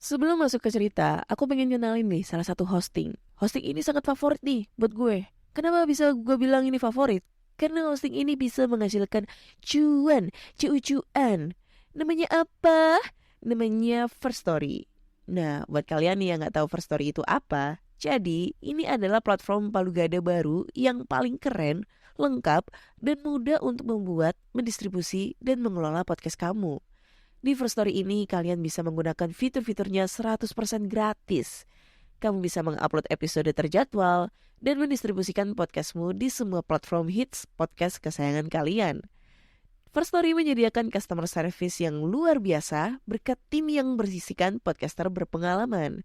Sebelum masuk ke cerita, aku pengen kenalin nih salah satu hosting. Hosting ini sangat favorit nih buat gue. Kenapa bisa gue bilang ini favorit? Karena hosting ini bisa menghasilkan cuan. Namanya apa? Namanya First Story. Nah, buat kalian nih yang nggak tahu First Story itu apa, jadi ini adalah platform palu gada baru yang paling keren, lengkap, dan mudah untuk membuat, mendistribusi, dan mengelola podcast kamu. Di First Story ini kalian bisa menggunakan fitur-fiturnya 100% gratis. Kamu bisa mengupload episode terjadwal dan mendistribusikan podcastmu di semua platform hits podcast kesayangan kalian. First Story menyediakan customer service yang luar biasa berkat tim yang berisikan podcaster berpengalaman.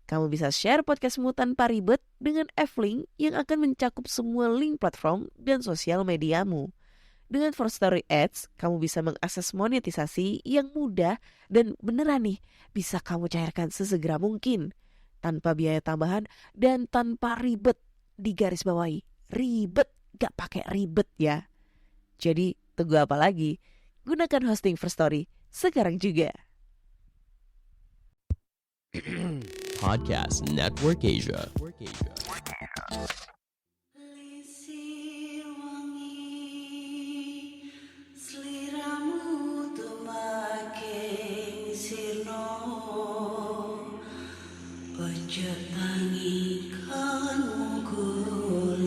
Kamu bisa share podcastmu tanpa ribet dengan F-Link yang akan mencakup semua link platform dan sosial mediamu. Dengan First Story Ads, kamu bisa mengakses monetisasi yang mudah dan beneran nih bisa kamu cairkan sesegera mungkin. Tanpa biaya tambahan dan tanpa ribet. Di garis bawahi, ribet gak pakai ribet ya. Jadi tunggu apa lagi? Gunakan hosting First Story sekarang juga. Podcast Network Asia. Lisir wangi sliramu tumaking sirno ojo tangi kan guling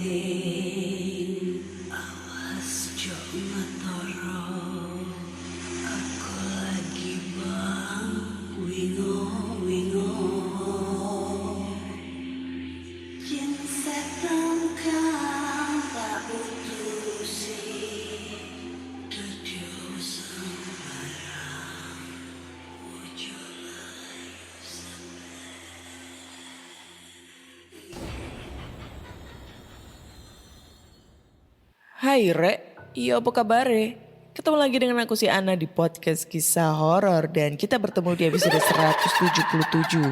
awas jo ngetoro aku lagi bang wingo yen setan kan tak putusi dudu sembarang ojo Hai Re, iya apa kabar? Ketemu lagi dengan aku si Ana di podcast kisah horor dan kita bertemu di episode 177.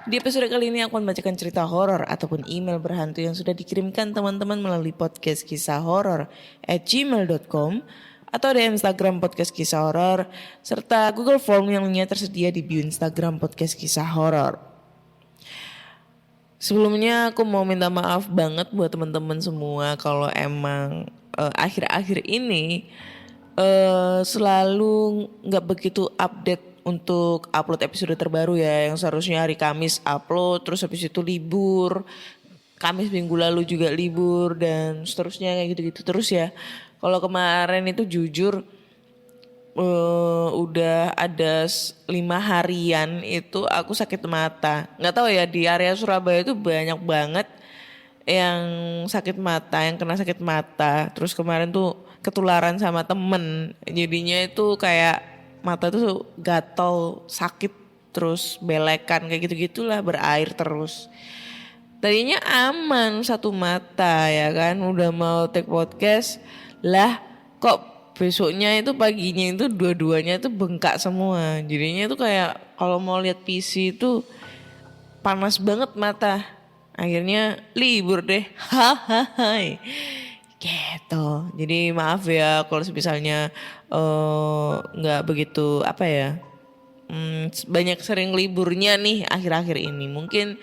Di episode kali ini aku akan membacakan cerita horor ataupun email berhantu yang sudah dikirimkan teman-teman melalui podcast kisah horor @gmail.com atau di Instagram podcast kisah horor serta Google Form yang lainnya tersedia di bio Instagram podcast kisah horor. Sebelumnya aku mau minta maaf banget buat teman-teman semua kalau emang akhir-akhir ini selalu nggak begitu update untuk upload episode terbaru ya, yang seharusnya hari Kamis upload terus habis itu libur. Kamis minggu lalu juga libur dan seterusnya kayak gitu-gitu terus ya. Kalau kemarin itu jujur udah ada 5 harian itu aku sakit mata. Nggak tahu ya, di area Surabaya itu banyak banget yang sakit mata, yang kena sakit mata. Terus kemarin tuh ketularan sama temen. Jadinya itu kayak mata tuh gatal, sakit, terus belekan kayak gitu-gitulah, berair terus. Tadinya aman satu mata ya kan, udah mau take podcast lah kok besoknya itu paginya itu dua-duanya itu bengkak semua. Jadinya itu kayak kalau mau lihat PC itu panas banget mata. Akhirnya libur deh. Hahaha. Gitu. Jadi maaf ya kalau misalnya nggak begitu apa ya. Banyak sering liburnya nih akhir-akhir ini. Mungkin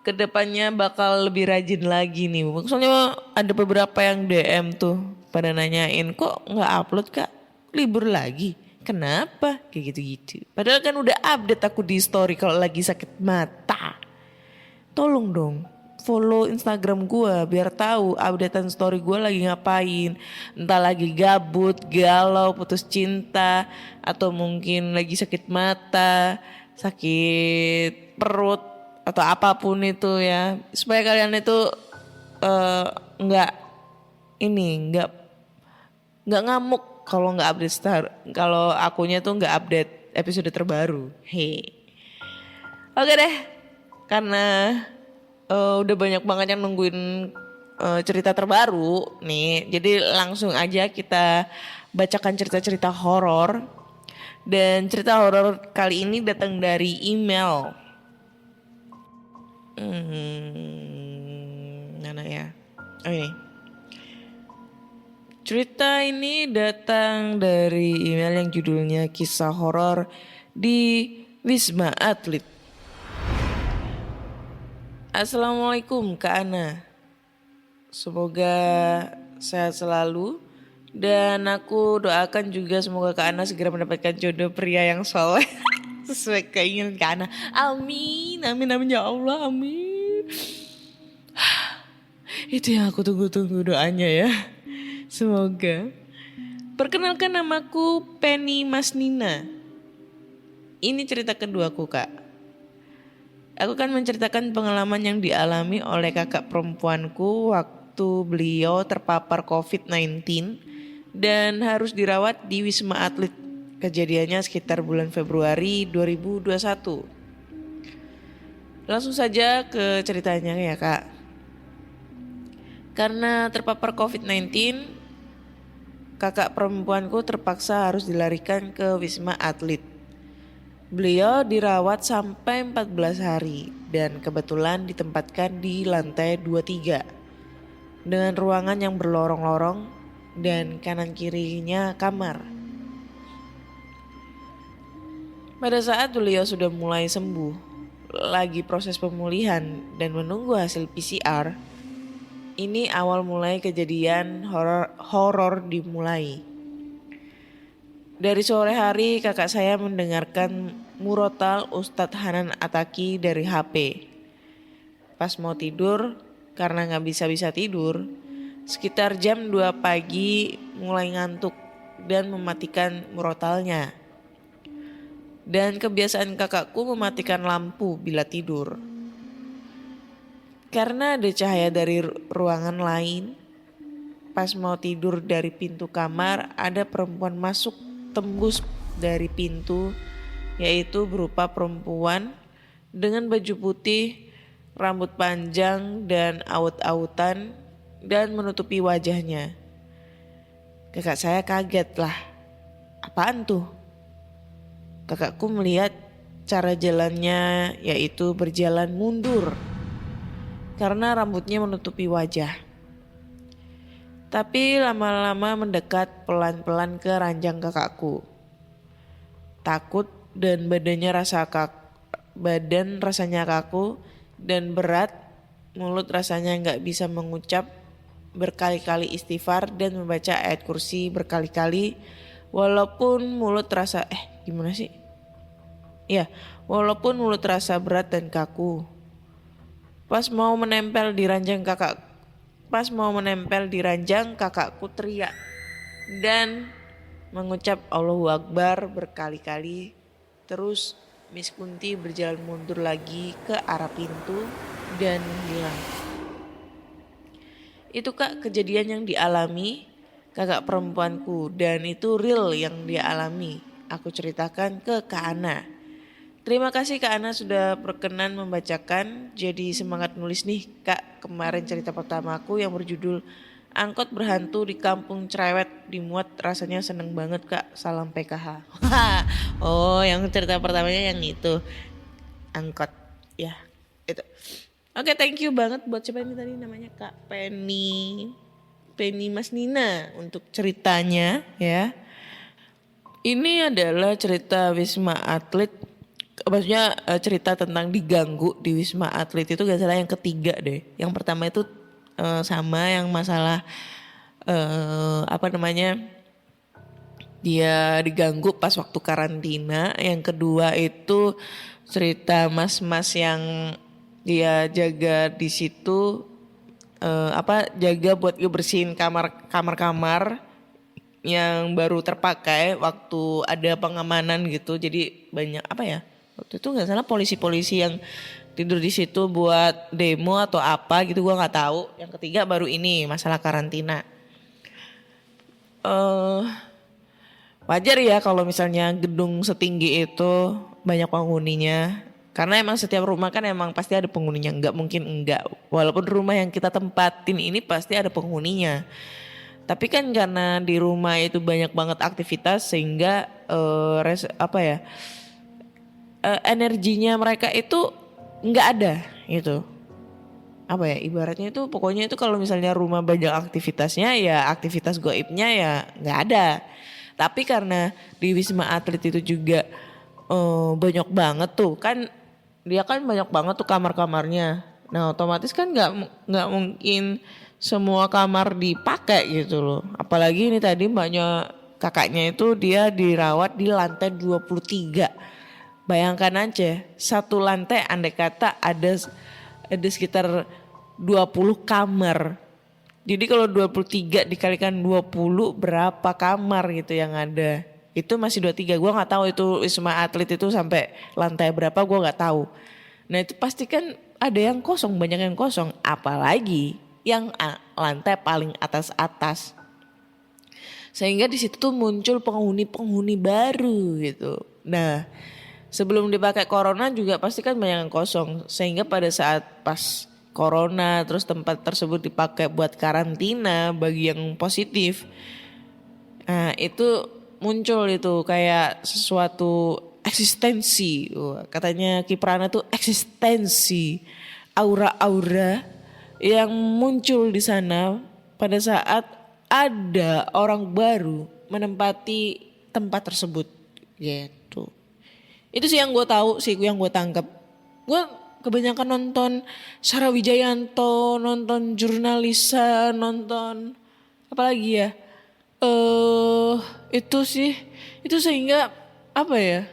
kedepannya bakal lebih rajin lagi nih. Soalnya ada beberapa yang DM tuh pada nanyain kok nggak upload kak, libur lagi. Kenapa? Kayak gitu-gitu. Padahal kan udah update aku di story kalau lagi sakit mata. Tolong dong follow Instagram gue biar tahu updatean story gue lagi ngapain. Entah lagi gabut, galau, putus cinta, atau mungkin lagi sakit mata, sakit perut, atau apapun itu ya. Supaya kalian itu nggak nggak ngamuk kalau nggak update kalau akunya tuh nggak update episode terbaru. Hei. Oke deh, karena udah banyak banget yang nungguin cerita terbaru nih. Jadi langsung aja kita bacakan cerita-cerita horor. Dan cerita horor kali ini datang dari email. Mana ya? Oh ini. Cerita ini datang dari email yang judulnya kisah horor di Wisma Atlet. Assalamualaikum Kak Ana. Semoga sehat selalu. Dan aku doakan juga semoga Kak Ana segera mendapatkan jodoh pria yang soleh. Sesuai keinginan Kak Ana. Amin, amin, amin ya Allah, amin. Itu yang aku tunggu-tunggu doanya ya. Semoga. Perkenalkan namaku Penny Masnina. Ini cerita keduaku Kak. Aku kan menceritakan pengalaman yang dialami oleh kakak perempuanku waktu beliau terpapar COVID-19 dan harus dirawat di Wisma Atlet. Kejadiannya sekitar bulan Februari 2021. Langsung saja ke ceritanya ya Kak. Karena terpapar COVID-19, kakak perempuanku terpaksa harus dilarikan ke Wisma Atlet. Beliau dirawat sampai 14 hari dan kebetulan ditempatkan di lantai 23 dengan ruangan yang berlorong-lorong dan kanan kirinya kamar. Pada saat beliau sudah mulai sembuh, lagi proses pemulihan dan menunggu hasil PCR, ini awal mulai kejadian horor dimulai. Dari sore hari kakak saya mendengarkan murotal Ustadz Hanan Ataki dari HP. Pas mau tidur, karena gak bisa tidur, sekitar jam 2 pagi mulai ngantuk dan mematikan murotalnya. Dan kebiasaan kakakku mematikan lampu bila tidur. Karena ada cahaya dari ruangan lain, pas mau tidur dari pintu kamar ada perempuan masuk tembus dari pintu, yaitu berupa perempuan dengan baju putih, rambut panjang dan aut-autan dan menutupi wajahnya. Kakak saya kaget lah, apaan tuh? Kakakku melihat cara jalannya yaitu berjalan mundur karena rambutnya menutupi wajah. Tapi lama-lama mendekat pelan-pelan ke ranjang kakakku. Takut dan badan rasanya kaku dan berat, mulut rasanya nggak bisa mengucap berkali-kali istighfar dan membaca ayat kursi berkali-kali, walaupun mulut terasa walaupun mulut terasa berat dan kaku. Pas mau menempel di ranjang kakakku teriak dan mengucap Allahu Akbar berkali-kali. Terus Miss Kunti berjalan mundur lagi ke arah pintu dan hilang. Itu Kak kejadian yang dialami kakak perempuanku dan itu real yang dia alami. Aku ceritakan ke Kak Ana. Terima kasih Kak Ana sudah berkenan membacakan. Jadi semangat nulis nih Kak. Kemarin cerita pertamaku yang berjudul Angkot Berhantu di Kampung Cerewet dimuat, rasanya seneng banget Kak. Salam PKH. Oh yang cerita pertamanya yang itu. Angkot. Ya itu. Oke, thank you banget buat siapa ini tadi namanya Kak Penny Masnina untuk ceritanya ya. Ini adalah cerita Wisma Atlet. Maksudnya cerita tentang diganggu di Wisma Atlet itu gak salah yang ketiga deh. Yang pertama itu sama yang masalah dia diganggu pas waktu karantina. Yang kedua itu cerita mas-mas yang dia jaga di situ jaga buat bersihin kamar-kamar yang baru terpakai waktu ada pengamanan gitu. Jadi banyak waktu itu nggak salah polisi-polisi yang tidur di situ buat demo atau apa gitu, gue nggak tahu. Yang ketiga baru ini masalah karantina. Wajar ya kalau misalnya gedung setinggi itu banyak penghuninya, karena emang setiap rumah kan emang pasti ada penghuninya, nggak mungkin enggak. Walaupun rumah yang kita tempatin ini pasti ada penghuninya. Tapi kan karena di rumah itu banyak banget aktivitas sehingga energinya mereka itu nggak ada gitu. Ibaratnya itu pokoknya itu kalau misalnya rumah banyak aktivitasnya ya aktivitas goibnya ya nggak ada. Tapi karena di Wisma Atlet itu juga banyak banget tuh kan, dia kan banyak banget tuh kamar-kamarnya. Nah otomatis kan nggak mungkin semua kamar dipakai gitu loh. Apalagi ini tadi mbaknya kakaknya itu dia dirawat di lantai 23. Bayangkan aja satu lantai andai kata ada sekitar 20 kamar. Jadi kalau 23 dikalikan 20 berapa kamar gitu yang ada. Itu masih 23. Gue gak tahu itu Wisma Atlet itu sampai lantai berapa, gue gak tahu. Nah itu pasti kan ada yang kosong, banyak yang kosong. Apalagi yang lantai paling atas-atas. Sehingga di situ tuh muncul penghuni-penghuni baru gitu. Nah sebelum dipakai corona juga pasti kan banyak yang kosong. Sehingga pada saat pas corona terus tempat tersebut dipakai buat karantina bagi yang positif. Nah itu muncul itu kayak sesuatu eksistensi. Katanya Kiprana tuh eksistensi. Aura-aura yang muncul di sana pada saat ada orang baru menempati tempat tersebut gitu. Itu sih yang gue tahu sih, yang gue tangkap. Gue kebanyakan nonton Sarah Wijayanto, nonton Jurnalisa, nonton apa lagi ya? Itu sih, itu sehingga apa ya?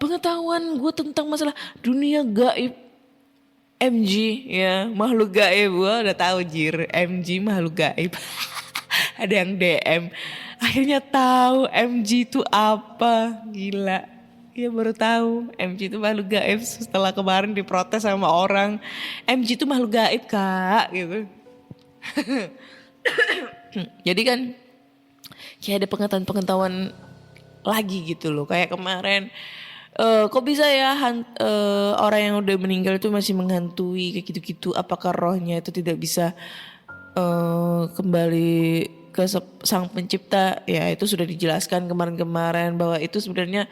Pengetahuan gue tentang masalah dunia gaib, MG ya, makhluk gaib. Gue udah tahu jir, MG makhluk gaib. Ada yang DM, akhirnya tahu MG itu apa, gila. Iya baru tahu MG itu makhluk gaib setelah kemarin diprotes sama orang. MG itu makhluk gaib kak gitu. Jadi kan kayak ada pengetahuan-pengetahuan lagi gitu loh. Kayak kemarin kok bisa ya orang yang udah meninggal itu masih menghantui kayak gitu-gitu. Apakah rohnya itu tidak bisa kembali ke sang pencipta? Ya itu sudah dijelaskan kemarin-kemarin bahwa itu sebenarnya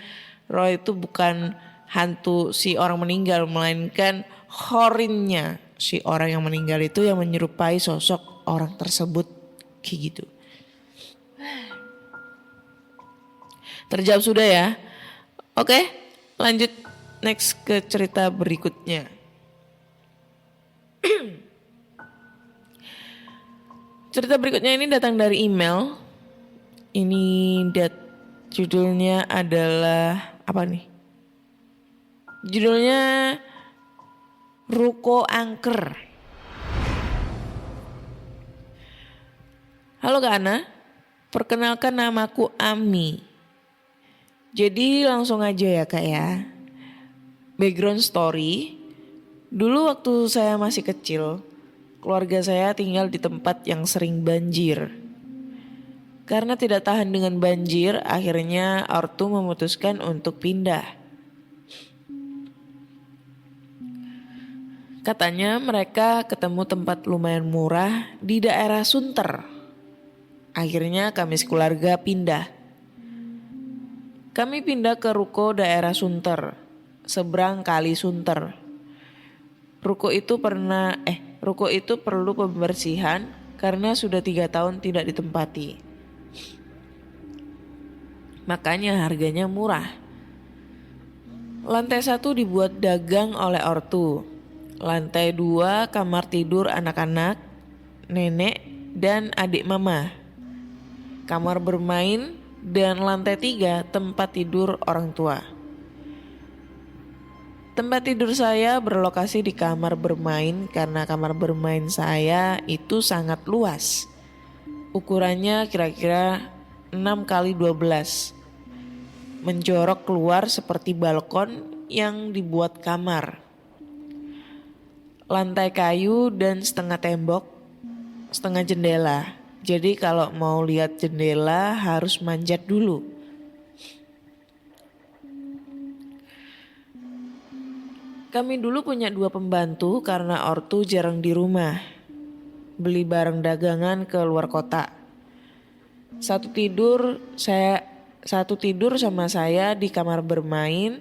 roh itu bukan hantu si orang meninggal, melainkan horinnya si orang yang meninggal itu yang menyerupai sosok orang tersebut kayak gitu. Terjawab sudah ya? Oke, lanjut next ke cerita berikutnya. Cerita berikutnya ini datang dari email. Ini judulnya adalah apa nih? Judulnya Ruko Angker. Halo Kak Ana, perkenalkan namaku Ami. Jadi langsung aja ya Kak ya. Background story. Dulu waktu saya masih kecil, keluarga saya tinggal di tempat yang sering banjir. Karena tidak tahan dengan banjir, akhirnya ortu memutuskan untuk pindah. Katanya mereka ketemu tempat lumayan murah di daerah Sunter. Akhirnya kami sekeluarga pindah. Kami pindah ke ruko daerah Sunter, seberang kali Sunter. Ruko itu perlu pembersihan karena sudah 3 tahun tidak ditempati. Makanya harganya murah. Lantai 1 dibuat dagang oleh ortu. Lantai 2 kamar tidur anak-anak, nenek, dan adik mama. Kamar bermain, dan lantai 3 tempat tidur orang tua. Tempat tidur saya berlokasi di kamar bermain karena kamar bermain saya itu sangat luas. Ukurannya kira-kira 6x12. Menjorok keluar seperti balkon yang dibuat kamar. Lantai kayu dan setengah tembok, setengah jendela. Jadi kalau mau lihat jendela harus manjat dulu. Kami dulu punya 2 pembantu karena ortu jarang di rumah. Beli barang dagangan ke luar kota. Satu tidur sama saya di kamar bermain.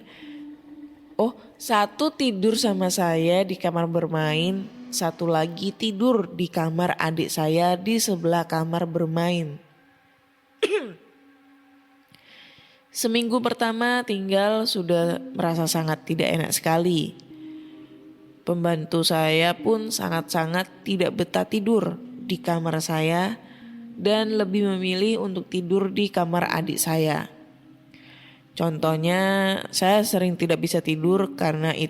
Satu tidur sama saya di kamar bermain, satu lagi tidur di kamar adik saya di sebelah kamar bermain. Seminggu pertama tinggal sudah merasa sangat tidak enak sekali. Pembantu saya pun sangat-sangat tidak betah tidur di kamar saya dan lebih memilih untuk tidur di kamar adik saya. Contohnya, saya sering tidak bisa tidur di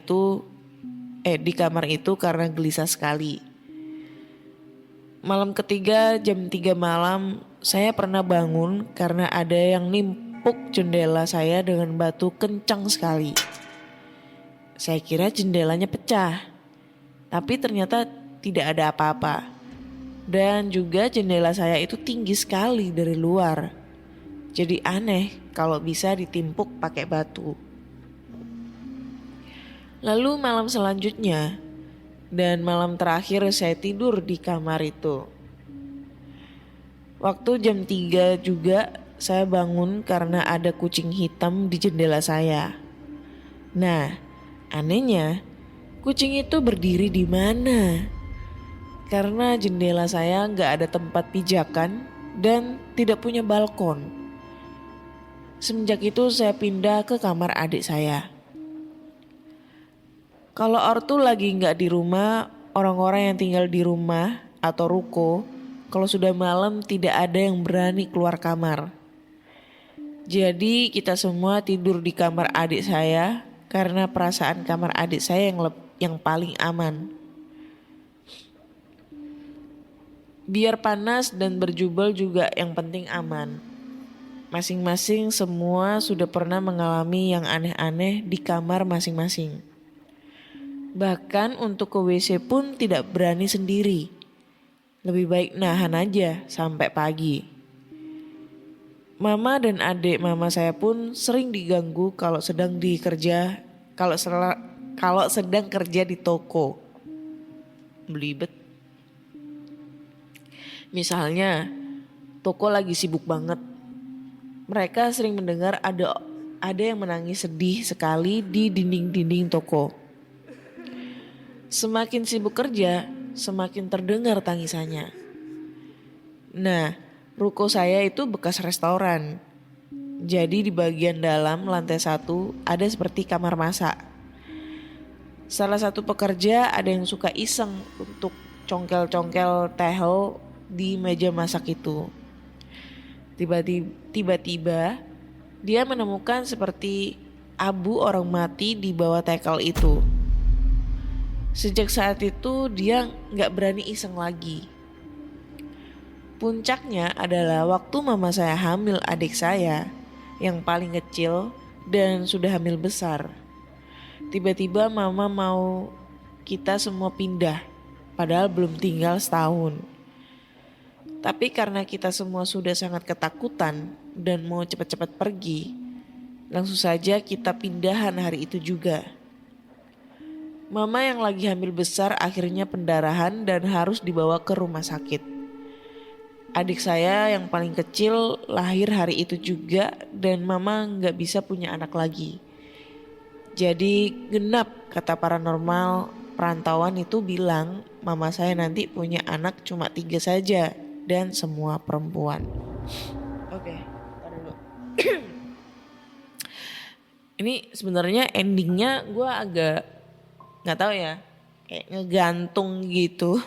kamar itu karena gelisah sekali. Malam ketiga jam 3 malam saya pernah bangun karena ada yang nimpuk jendela saya dengan batu kencang sekali. Saya kira jendelanya pecah, tapi ternyata tidak ada apa-apa. Dan juga jendela saya itu tinggi sekali dari luar. Jadi aneh kalau bisa ditimpuk pakai batu. Lalu malam selanjutnya dan malam terakhir saya tidur di kamar itu. Waktu jam 3 juga saya bangun karena ada kucing hitam di jendela saya. Nah, anehnya kucing itu berdiri di mana? Karena jendela saya nggak ada tempat pijakan dan tidak punya balkon. Semenjak itu saya pindah ke kamar adik saya. Kalau ortu lagi nggak di rumah, orang-orang yang tinggal di rumah atau ruko, kalau sudah malam tidak ada yang berani keluar kamar. Jadi kita semua tidur di kamar adik saya karena perasaan kamar adik saya yang paling aman. Biar panas dan berjubel juga yang penting aman. Masing-masing semua sudah pernah mengalami yang aneh-aneh di kamar masing-masing. Bahkan untuk ke WC pun tidak berani sendiri. Lebih baik nahan aja sampai pagi. Mama dan adik mama saya pun sering diganggu kalau sedang kerja di toko. Belibet. Misalnya, toko lagi sibuk banget. Mereka sering mendengar ada yang menangis sedih sekali di dinding-dinding toko. Semakin sibuk kerja, semakin terdengar tangisannya. Nah, ruko saya itu bekas restoran. Jadi di bagian dalam lantai 1 ada seperti kamar masak. Salah satu pekerja ada yang suka iseng untuk congkel-congkel tehel di meja masak itu. Tiba-tiba dia menemukan seperti abu orang mati di bawah tekel itu. Sejak saat itu dia gak berani iseng lagi. Puncaknya adalah waktu mama saya hamil adik saya yang paling kecil dan sudah hamil besar. Tiba-tiba mama mau kita semua pindah, padahal belum tinggal setahun. Tapi karena kita semua sudah sangat ketakutan dan mau cepat-cepat pergi, langsung saja kita pindahan hari itu juga. Mama yang lagi hamil besar akhirnya pendarahan dan harus dibawa ke rumah sakit. Adik saya yang paling kecil lahir hari itu juga dan mama gak bisa punya anak lagi. Jadi genap kata paranormal perantauan itu bilang mama saya nanti punya anak cuma 3 saja dan semua perempuan. Oke, tar dulu. Ini sebenarnya endingnya gue agak gak tahu ya, kayak ngegantung gitu.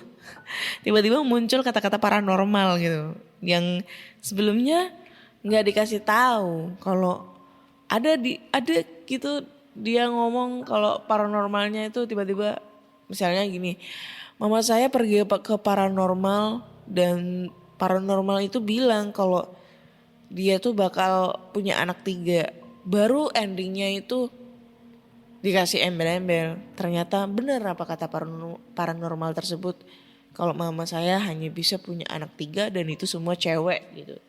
Tiba-tiba muncul kata-kata paranormal gitu yang sebelumnya nggak dikasih tahu. Kalau ada gitu dia ngomong kalau paranormalnya itu tiba-tiba misalnya gini, mama saya pergi ke paranormal dan paranormal itu bilang kalau dia tuh bakal punya anak 3. Baru endingnya itu dikasih embel-embel. Ternyata benar apa kata paranormal tersebut. Kalau mama saya hanya bisa punya anak 3 dan itu semua cewek gitu.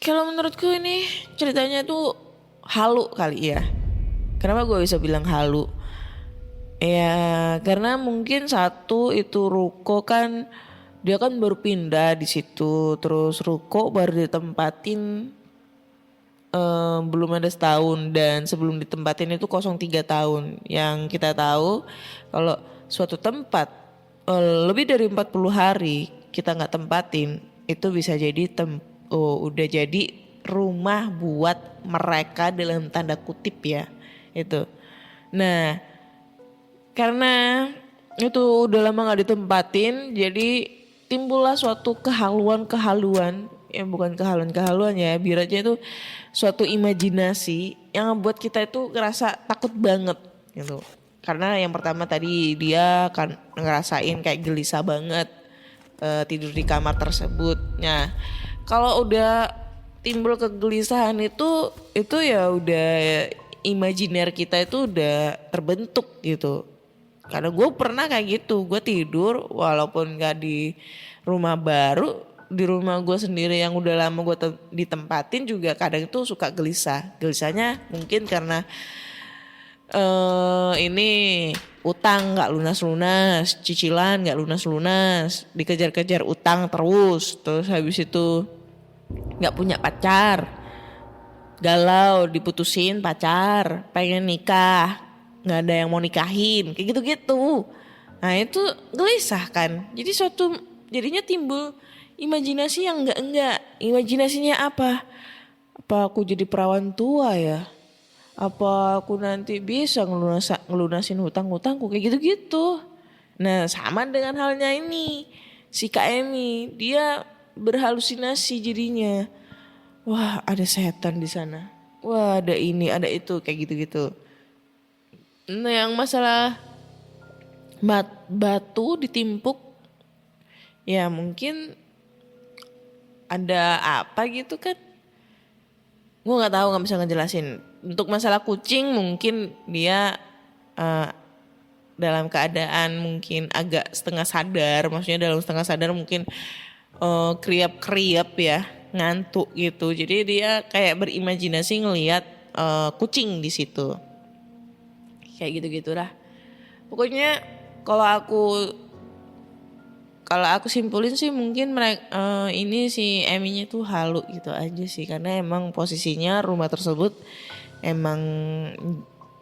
Kalau menurutku ini ceritanya tuh halu kali ya. Kenapa gue bisa bilang halu? Ya karena mungkin satu itu ruko kan dia kan baru pindah di situ. Terus ruko baru ditempatin belum ada setahun dan sebelum ditempatin itu kosong 3 tahun. Yang kita tahu kalau suatu tempat lebih dari 40 hari kita nggak tempatin itu bisa jadi udah jadi rumah buat mereka dalam tanda kutip ya itu. Nah karena itu udah lama gak ditempatin, jadi timbullah suatu kehaluan-kehaluan, ya bukan kehaluan-kehaluan ya, biar aja itu suatu imajinasi yang membuat kita itu ngerasa takut banget gitu. Karena yang pertama tadi dia kan ngerasain kayak gelisah banget tidur di kamar tersebut. Nah kalau udah timbul kegelisahan itu ya udah imajiner kita itu udah terbentuk gitu. Karena gue pernah kayak gitu, gue tidur walaupun gak di rumah baru, di rumah gue sendiri yang udah lama gue ditempatin juga kadang itu suka gelisah. Gelisahnya mungkin karena ini utang gak lunas-lunas, cicilan gak lunas-lunas, dikejar-kejar utang terus habis itu gak punya pacar, galau diputusin pacar, pengen nikah, nggak ada yang mau nikahin kayak gitu-gitu. Nah itu gelisah kan. Jadi jadinya timbul imajinasi yang enggak. Imajinasinya apa? Apa aku jadi perawan tua ya? Apa aku nanti bisa ngelunasin hutang-hutangku kayak gitu-gitu. Nah sama dengan halnya ini. Si Kak Emi dia berhalusinasi jadinya. Wah ada setan di sana. Wah ada ini ada itu kayak gitu-gitu. Nah yang masalah batu ditimpuk ya mungkin ada apa gitu kan. Gue gak tahu, gak bisa ngejelasin. Untuk masalah kucing mungkin dia dalam keadaan mungkin agak setengah sadar. Maksudnya dalam setengah sadar mungkin kriap-kriap ya, ngantuk gitu. Jadi dia kayak berimajinasi ngelihat kucing di situ. Kayak gitu-gitu lah. Pokoknya kalau aku simpulin sih mungkin mereka ini si Eminya tuh halu gitu aja sih, karena emang posisinya rumah tersebut emang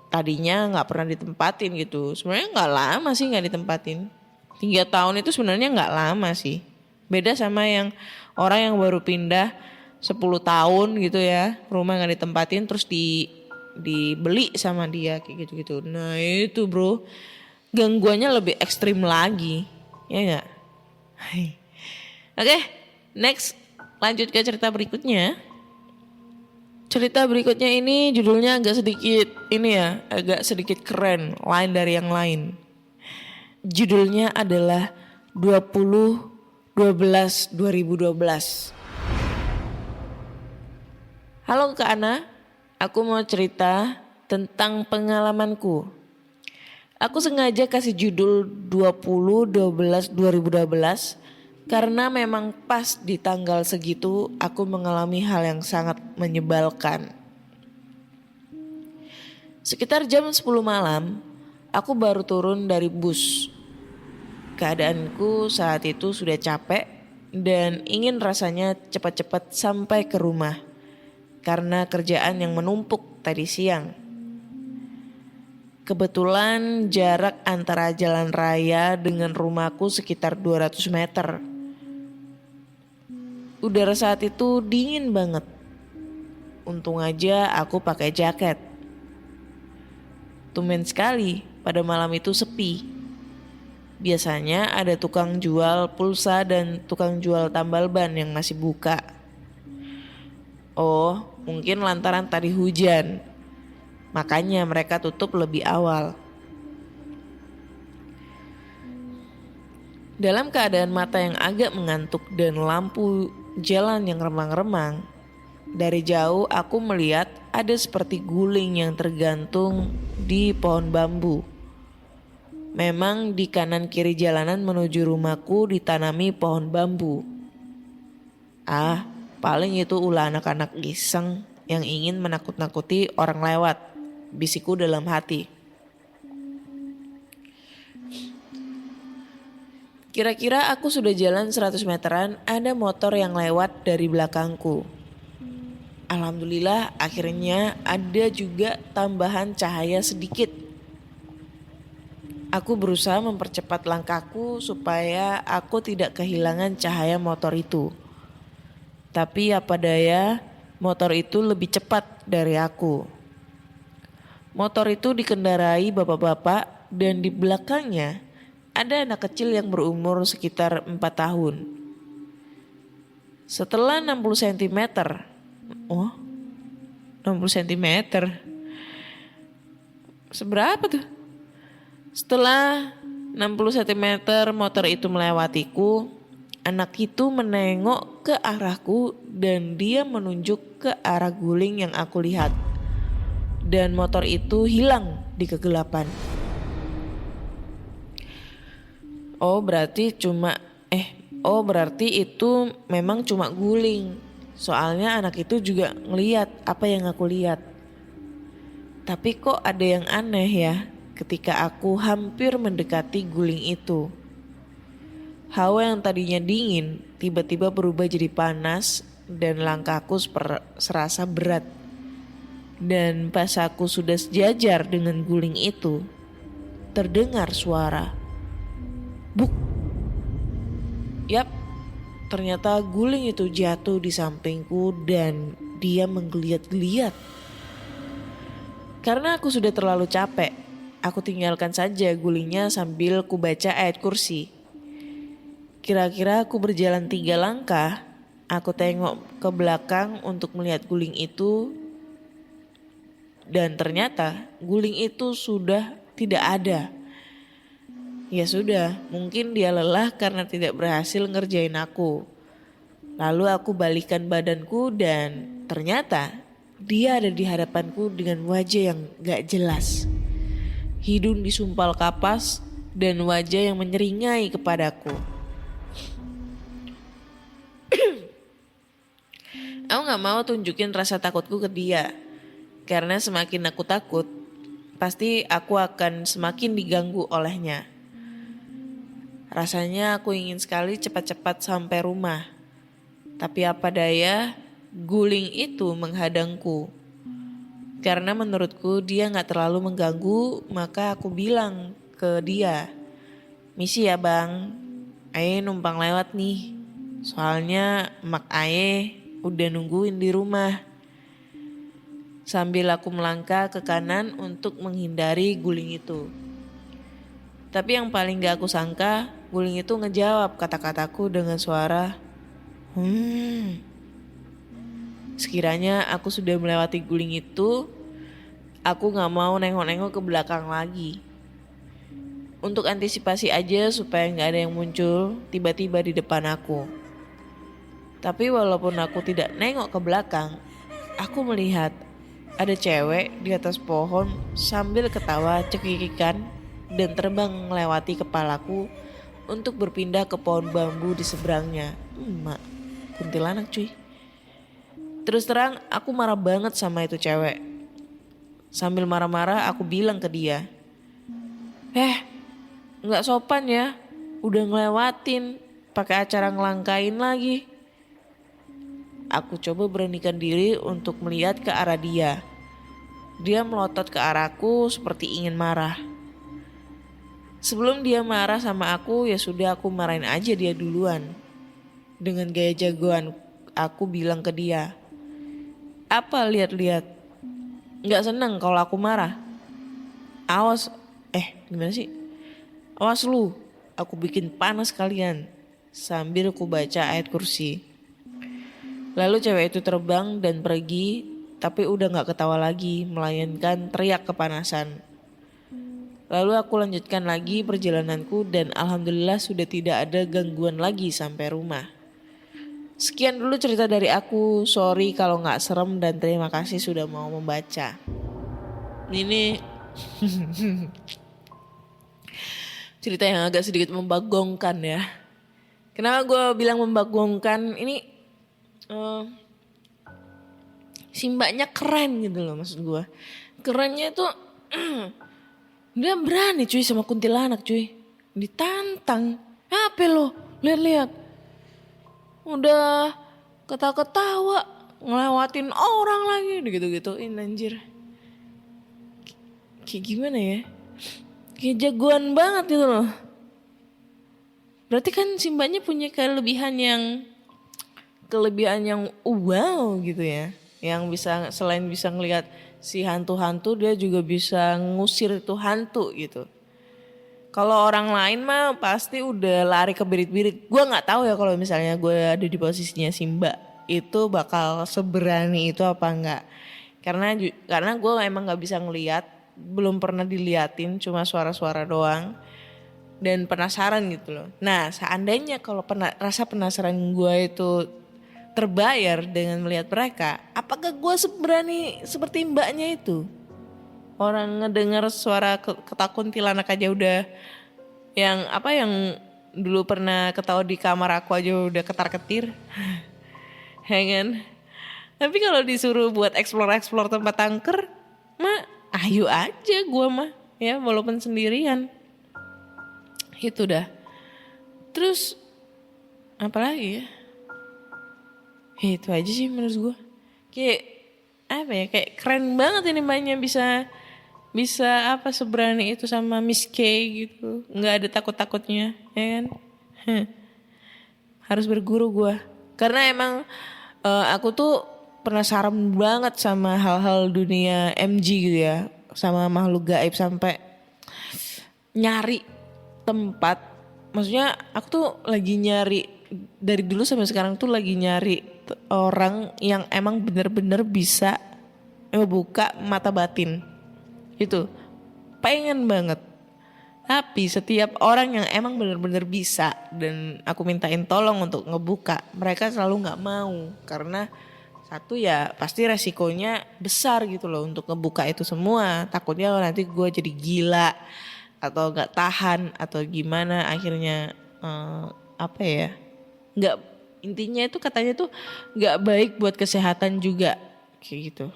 tadinya nggak pernah ditempatin gitu. Sebenarnya nggak lama sih nggak ditempatin. 3 tahun itu sebenarnya nggak lama sih. Beda sama yang orang yang baru pindah 10 tahun gitu ya, rumah nggak ditempatin terus dibeli sama dia kayak gitu-gitu. Nah itu bro, gangguannya lebih ekstrim lagi, ya nggak? Oke, next lanjut ke cerita berikutnya. Cerita berikutnya ini judulnya agak sedikit keren, lain dari yang lain. Judulnya adalah 20/12/2012. Halo Kak Ana. Aku mau cerita tentang pengalamanku. Aku sengaja kasih judul 20/12/2012 karena memang pas di tanggal segitu aku mengalami hal yang sangat menyebalkan. Sekitar jam 10 malam, aku baru turun dari bus. Keadaanku saat itu sudah capek dan ingin rasanya cepat-cepat sampai ke rumah. Karena kerjaan yang menumpuk tadi siang. Kebetulan jarak antara jalan raya dengan rumahku sekitar 200 meter. Udara saat itu dingin banget. Untung aja aku pakai jaket. Tumben sekali pada malam itu sepi. Biasanya ada tukang jual pulsa dan tukang jual tambal ban yang masih buka. Oh, mungkin lantaran tadi hujan. Makanya mereka tutup lebih awal. Dalam keadaan mata yang agak mengantuk dan lampu jalan yang remang-remang, dari jauh aku melihat ada seperti guling yang tergantung di pohon bambu. Memang di kanan kiri jalanan menuju rumahku ditanami pohon bambu. Paling itu ulah anak-anak iseng yang ingin menakut-nakuti orang lewat, bisikku dalam hati. Kira-kira aku sudah jalan 100 meteran, ada motor yang lewat dari belakangku. Alhamdulillah akhirnya ada juga tambahan cahaya sedikit. Aku berusaha mempercepat langkahku supaya aku tidak kehilangan cahaya motor itu. Tapi apa daya, Motor itu lebih cepat dari aku. Motor itu dikendarai bapak-bapak dan di belakangnya ada anak kecil yang berumur sekitar 4 tahun. Setelah 60 cm, oh 60 cm, seberapa tuh? Setelah 60 cm motor itu melewatiku, anak itu menengok ke arahku dan dia menunjuk ke arah guling yang aku lihat. Dan motor itu hilang di kegelapan. Oh berarti itu memang cuma guling. Soalnya anak itu juga ngeliat apa yang aku lihat. Tapi kok ada yang aneh ya ketika aku hampir mendekati guling itu. Hawa yang tadinya dingin tiba-tiba berubah jadi panas dan langkahku serasa berat. Dan pas aku sudah sejajar dengan guling itu, terdengar suara buk. Yap, ternyata guling itu jatuh di sampingku dan dia menggeliat-geliat. Karena aku sudah terlalu capek, aku tinggalkan saja gulingnya sambil ku baca ayat kursi. Kira-kira aku berjalan 3 langkah, aku tengok ke belakang untuk melihat guling itu. Dan ternyata guling itu sudah tidak ada. Ya sudah, mungkin dia lelah karena tidak berhasil ngerjain aku. Lalu aku balikan badanku dan ternyata dia ada di hadapanku dengan wajah yang gak jelas. Hidung disumpal kapas dan wajah yang menyeringai kepadaku. Aku gak mau tunjukin rasa takutku ke dia. Karena semakin aku takut, pasti aku akan semakin diganggu olehnya. Rasanya aku ingin sekali cepat-cepat sampai rumah. Tapi apa daya, guling itu menghadangku. Karena menurutku dia gak terlalu mengganggu, maka aku bilang ke dia, "Misi ya bang, Aye numpang lewat nih. Soalnya emak Aye udah nungguin di rumah." Sambil aku melangkah ke kanan untuk menghindari guling itu. Tapi yang paling gak aku sangka, guling itu ngejawab kata-kataku dengan suara Sekiranya aku sudah melewati guling itu, aku gak mau nengok-nengok ke belakang lagi. Untuk antisipasi aja supaya gak ada yang muncul tiba-tiba di depan aku. Tapi walaupun aku tidak nengok ke belakang, aku melihat ada cewek di atas pohon sambil ketawa cekikikan dan terbang melewati kepalaku untuk berpindah ke pohon bambu di seberangnya. Mak, kuntilanak cuy. Terus terang aku marah banget sama itu cewek. Sambil marah-marah aku bilang ke dia, gak sopan ya, udah ngelewatin, pakai acara ngelangkain lagi. Aku coba beranikan diri untuk melihat ke arah dia. Dia melotot ke arahku seperti ingin marah. Sebelum dia marah sama aku, ya sudah aku marahin aja dia duluan. Dengan gaya jagoan, aku bilang ke dia, "Apa lihat-lihat? Gak seneng kalau aku marah? Awas, gimana sih? Awas lu, aku bikin panas kalian." Sambil aku baca ayat kursi. Lalu cewek itu terbang dan pergi, tapi udah gak ketawa lagi, melainkan teriak kepanasan. Lalu aku lanjutkan lagi perjalananku dan alhamdulillah sudah tidak ada gangguan lagi sampai rumah. Sekian dulu cerita dari aku, sorry kalau gak serem dan terima kasih sudah mau membaca. Ini cerita yang agak sedikit membagongkan ya. Kenapa gue bilang membagongkan? Ini si mbaknya keren gitu loh, maksud gue. Kerennya tuh dia berani cuy sama kuntilanak cuy. Ditantang. Apa lo? Lihat-lihat. Udah ketawa-ketawa, ngelewatin orang lagi gitu-gituin anjir. Kayak gimana ya? Kayak jagoan banget gitu loh. Berarti kan si mbaknya punya kelebihan yang wow gitu ya. yang bisa selain bisa ngelihat si hantu-hantu, dia juga bisa ngusir itu hantu gitu. Kalau orang lain mah pasti udah lari ke birit-birit. Gue nggak tahu ya kalau misalnya gue ada di posisinya si Mbak itu bakal seberani itu apa enggak. Karena gue emang nggak bisa ngelihat, belum pernah diliatin, cuma suara-suara doang dan penasaran gitu loh. Nah, seandainya kalau rasa penasaran gue itu terbayar dengan melihat mereka, apakah gue seberani seperti mbaknya itu? Orang ngedengar suara ketakuntilanak aja udah, yang dulu pernah ketawa di kamar aku aja udah ketar-ketir. Ya kan? Tapi kalau disuruh buat explore tempat angker, mah ayo aja gue mah, ya walaupun sendirian. Itu dah. Terus apa lagi ya? Itu aja sih menurut gue. Kayak apa ya, kayak keren banget ini mbaknya bisa seberani itu sama Miss K gitu. Nggak ada takut-takutnya, ya kan? Harus berguru gue. Karena emang aku tuh penasaran banget sama hal-hal dunia MG gitu ya. Sama makhluk gaib sampai nyari tempat. Maksudnya aku tuh lagi nyari, dari dulu sampai sekarang tuh lagi nyari orang yang emang bener-bener bisa ngebuka mata batin. Itu pengen banget. Tapi setiap orang yang emang bener-bener bisa dan aku mintain tolong untuk ngebuka, mereka selalu gak mau. Karena satu ya pasti resikonya besar gitu loh untuk ngebuka itu semua. Takutnya nanti gue jadi gila atau gak tahan atau gimana akhirnya gak, intinya itu katanya tuh gak baik buat kesehatan juga kayak gitu.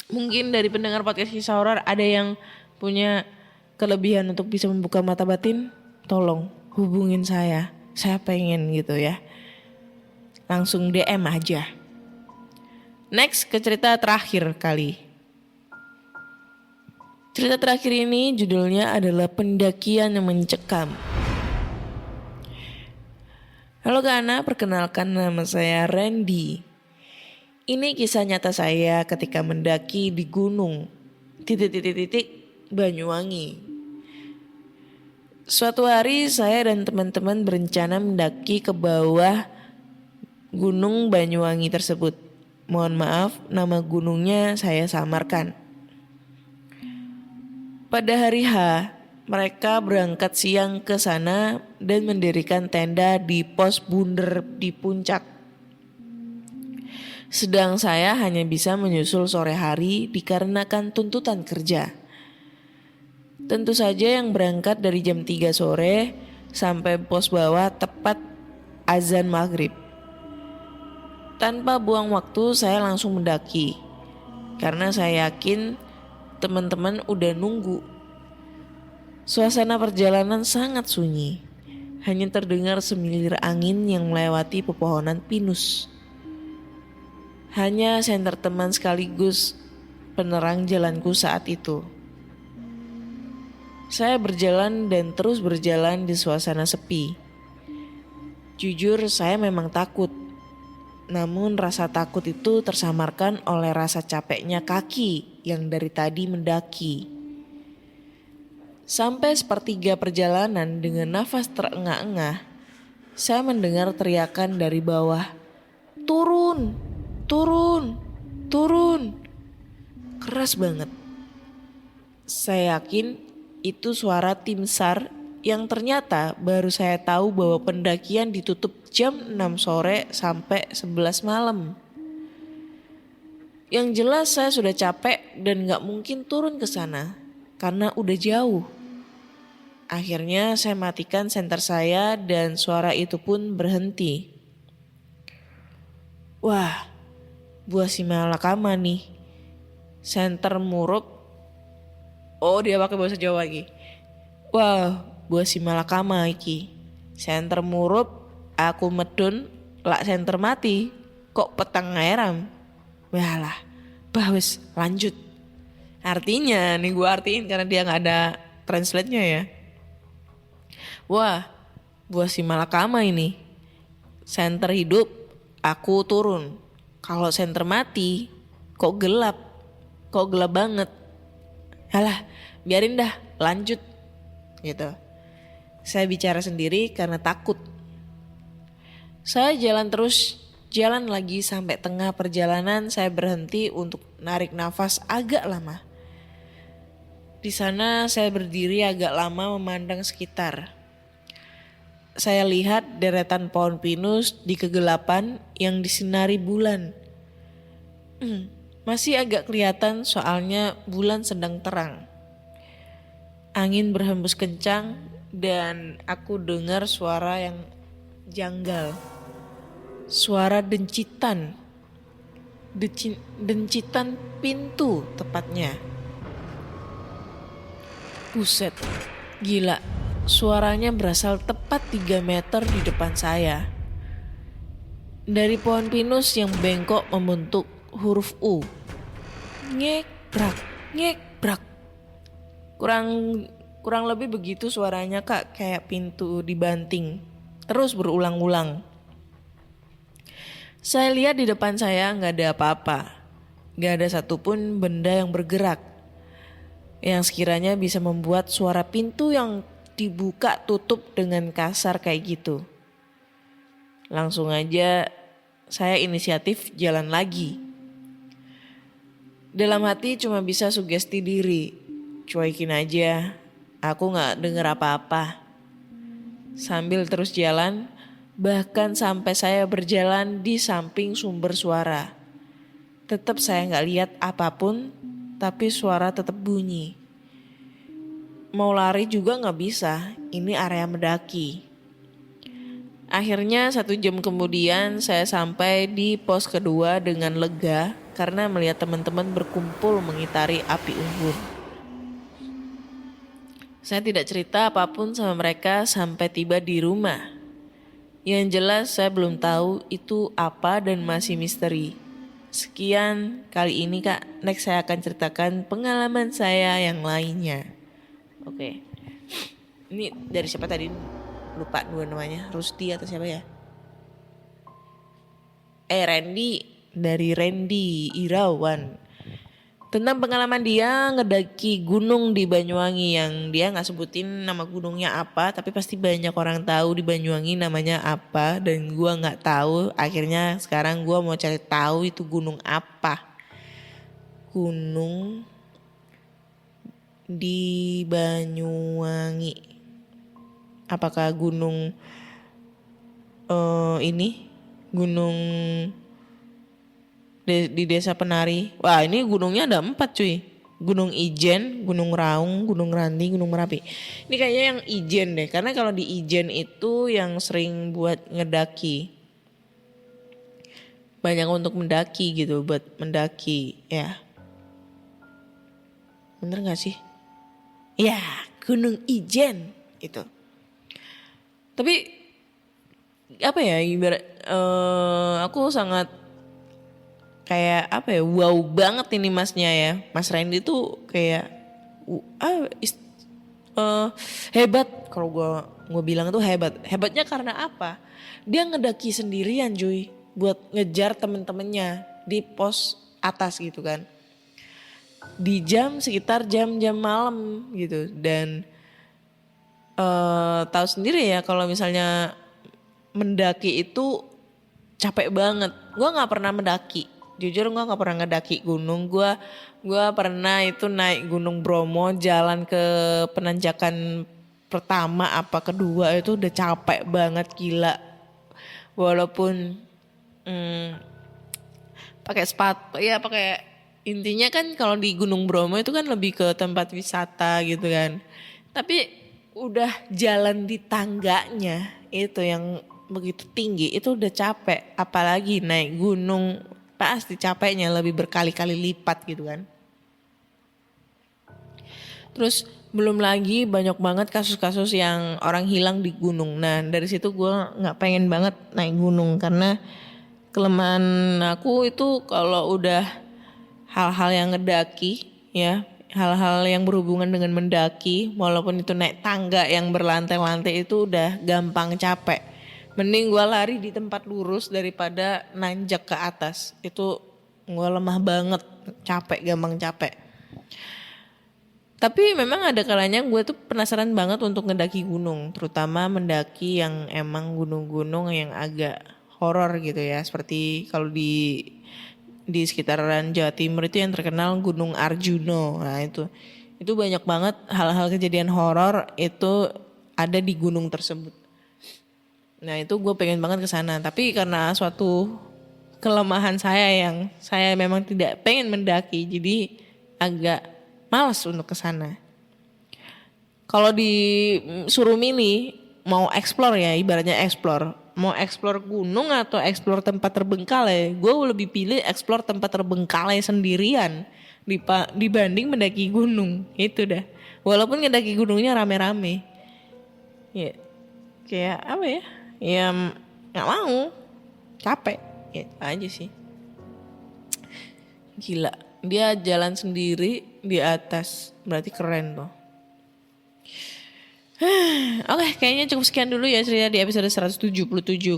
Mungkin dari pendengar podcast kisah horor ada yang punya kelebihan untuk bisa membuka mata batin, tolong hubungin saya pengen gitu ya. Langsung DM aja. Next ke cerita terakhir kali. Cerita terakhir ini judulnya adalah pendakian yang mencekam. Halo Gana, perkenalkan nama saya Randy. Ini kisah nyata saya ketika mendaki di gunung Banyuwangi. Suatu hari saya dan teman-teman berencana mendaki ke bawah gunung Banyuwangi tersebut. Mohon maaf, nama gunungnya saya samarkan. Pada hari H, mereka berangkat siang ke sana dan mendirikan tenda di pos bunder di puncak. Sedang saya hanya bisa menyusul sore hari dikarenakan tuntutan kerja. Tentu saja yang berangkat dari jam 3 sore sampai pos bawah tepat azan maghrib. Tanpa buang waktu saya langsung mendaki. Karena saya yakin teman-teman udah nunggu. Suasana perjalanan sangat sunyi. Hanya terdengar semilir angin yang melewati pepohonan pinus. Hanya senter teman sekaligus penerang jalanku saat itu. Saya berjalan dan terus berjalan di suasana sepi. Jujur saya memang takut. Namun rasa takut itu tersamarkan oleh rasa capeknya kaki yang dari tadi mendaki. Sampai sepertiga perjalanan dengan nafas terengah-engah, saya mendengar teriakan dari bawah. Turun! Turun, turun. Keras banget. Saya yakin itu suara tim SAR yang ternyata baru saya tahu bahwa pendakian ditutup jam 6 sore sampai 11 malam. Yang jelas saya sudah capek dan gak mungkin turun ke sana karena udah jauh. Akhirnya saya matikan senter saya dan suara itu pun berhenti. Wah, buah si malakama nih. Senter murup. Oh, dia pakai bahasa Jawa lagi. Wah, buah si malakama iki. Senter murup, aku medun, lak senter mati. Kok petang ngairam? Walah, bahus lanjut. Artinya, nih gue artiin karena dia gak ada translate-nya ya. Wah, buah si malakama ini. Senter hidup, aku turun. Kalau senter mati, kok gelap banget. Alah, biarin dah, lanjut gitu. Saya bicara sendiri karena takut. Saya jalan terus, jalan lagi sampai tengah perjalanan saya berhenti untuk narik nafas agak lama. Di sana saya berdiri agak lama memandang sekitar. Saya lihat deretan pohon pinus di kegelapan yang disinari bulan. Masih agak kelihatan soalnya bulan sedang terang. Angin berhembus kencang dan aku dengar suara yang janggal. Suara dencitan. Dencitan pintu tepatnya. Buset, gila. Suaranya berasal tepat 3 meter di depan saya. Dari pohon pinus yang bengkok membentuk huruf U. Ngek-brak, ngek-brak. Kurang lebih begitu suaranya Kak, kayak pintu dibanting. Terus berulang-ulang. Saya lihat di depan saya gak ada apa-apa. Gak ada satupun benda yang bergerak yang sekiranya bisa membuat suara pintu yang dibuka tutup dengan kasar kayak gitu. Langsung aja saya inisiatif jalan lagi. Dalam hati cuma bisa sugesti diri, cuekin aja, aku gak denger apa-apa. Sambil terus jalan, bahkan sampai saya berjalan di samping sumber suara. Tetap saya gak lihat apapun, tapi suara tetap bunyi. Mau lari juga gak bisa, ini area mendaki. Akhirnya 1 jam kemudian saya sampai di pos kedua dengan lega karena melihat teman-teman berkumpul mengitari api unggun. Saya tidak cerita apapun sama mereka sampai tiba di rumah. Yang jelas saya belum tahu itu apa dan masih misteri. Sekian kali ini Kak, next saya akan ceritakan pengalaman saya yang lainnya. Oke. Ini dari siapa tadi? Lupa dua namanya, Rusdi atau siapa ya? Randy, dari Randy Irawan. Tentang pengalaman dia ngedaki gunung di Banyuwangi yang dia gak sebutin nama gunungnya apa, tapi pasti banyak orang tahu di Banyuwangi namanya apa dan gua gak tahu. Akhirnya sekarang gua mau cari tahu itu gunung apa. Gunung di Banyuwangi. Apakah gunung ini? Gunung di Desa Penari. Wah, ini gunungnya ada 4 cuy. Gunung Ijen, Gunung Raung, Gunung Ranti, Gunung Merapi. Ini kayaknya yang Ijen deh. Karena kalau di Ijen itu yang sering buat ngedaki. Banyak untuk mendaki gitu, buat mendaki ya. Bener gak sih? Ya, Gunung Ijen itu. Tapi apa ya, ibarat aku sangat kayak apa ya, wow banget ini masnya ya. Mas Randy tuh kayak hebat. Kalau gue bilang tuh hebat. Hebatnya karena apa? Dia ngedaki sendirian cuy, buat ngejar temen-temennya di pos atas gitu kan. Di sekitar jam-jam malam gitu. Dan tahu sendiri ya kalau misalnya mendaki itu capek banget. Gue nggak pernah mendaki. Jujur gue gak pernah ngedaki gunung. Gue pernah itu naik Gunung Bromo, jalan ke penanjakan pertama apa kedua itu udah capek banget, gila. Walaupun pakai sepatu ya, pakai, intinya kan kalau di Gunung Bromo itu kan lebih ke tempat wisata gitu kan. Tapi udah jalan di tangganya itu yang begitu tinggi itu udah capek, apalagi naik gunung. Pasti capeknya lebih berkali-kali lipat gitu kan. Terus belum lagi banyak banget kasus-kasus yang orang hilang di gunung. Nah dari situ gue gak pengen banget naik gunung. Karena kelemahan aku itu kalau udah hal-hal yang ngedaki ya. Hal-hal yang berhubungan dengan mendaki. Walaupun itu naik tangga yang berlantai-lantai itu udah gampang capek. Mending gue lari di tempat lurus daripada nanjak ke atas. Itu gue lemah banget, capek, gampang capek. Tapi memang ada kalanya gue tuh penasaran banget untuk ngedaki gunung. Terutama mendaki yang emang gunung-gunung yang agak horor gitu ya. Seperti kalau di sekitaran Jawa Timur itu yang terkenal Gunung Arjuno. Nah itu banyak banget hal-hal kejadian horor itu ada di gunung tersebut. Nah itu gue pengen banget ke sana, tapi karena suatu kelemahan saya yang saya memang tidak pengen mendaki, jadi agak malas untuk ke sana. Kalau disuruh milih mau explore ya, ibaratnya explore, mau explore gunung atau explore tempat terbengkalai, gue lebih pilih explore tempat terbengkalai sendirian dibanding mendaki gunung. Itu dah. Walaupun mendaki gunungnya rame-rame, ya kayak apa ya? Ya nggak mau, capek, ya aja sih. Gila, dia jalan sendiri di atas, berarti keren tuh. Oke, kayaknya cukup sekian dulu ya cerita di episode 177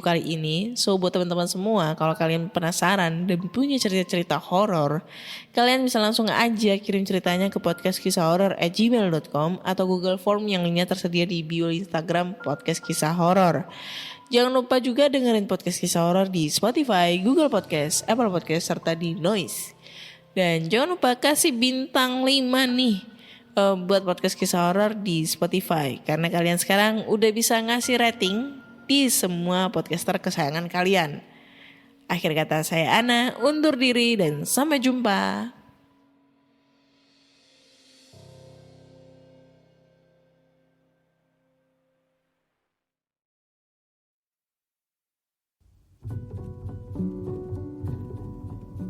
kali ini. So buat teman-teman semua, kalau kalian penasaran dan punya cerita-cerita horor, kalian bisa langsung aja kirim ceritanya ke podcastkisahhoror@gmail.com atau Google Form yang lainnya tersedia di bio Instagram Podcast Kisah Horor. Jangan lupa juga dengerin Podcast Kisah Horor di Spotify, Google Podcast, Apple Podcast, serta di Noise. Dan jangan lupa kasih bintang 5 nih buat Podcast Kisah Horor di Spotify. Karena kalian sekarang udah bisa ngasih rating di semua podcaster kesayangan kalian. Akhir kata saya Ana, undur diri dan sampai jumpa.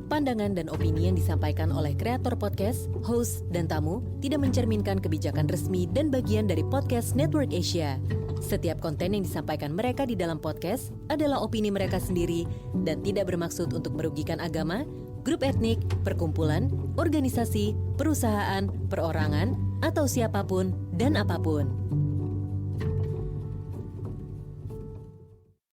Pandangan dan opini yang disampaikan oleh kreator podcast, host, dan tamu tidak mencerminkan kebijakan resmi dan bagian dari Podcast Network Asia. Setiap konten yang disampaikan mereka di dalam podcast adalah opini mereka sendiri dan tidak bermaksud untuk merugikan agama, grup etnik, perkumpulan, organisasi, perusahaan, perorangan, atau siapapun dan apapun.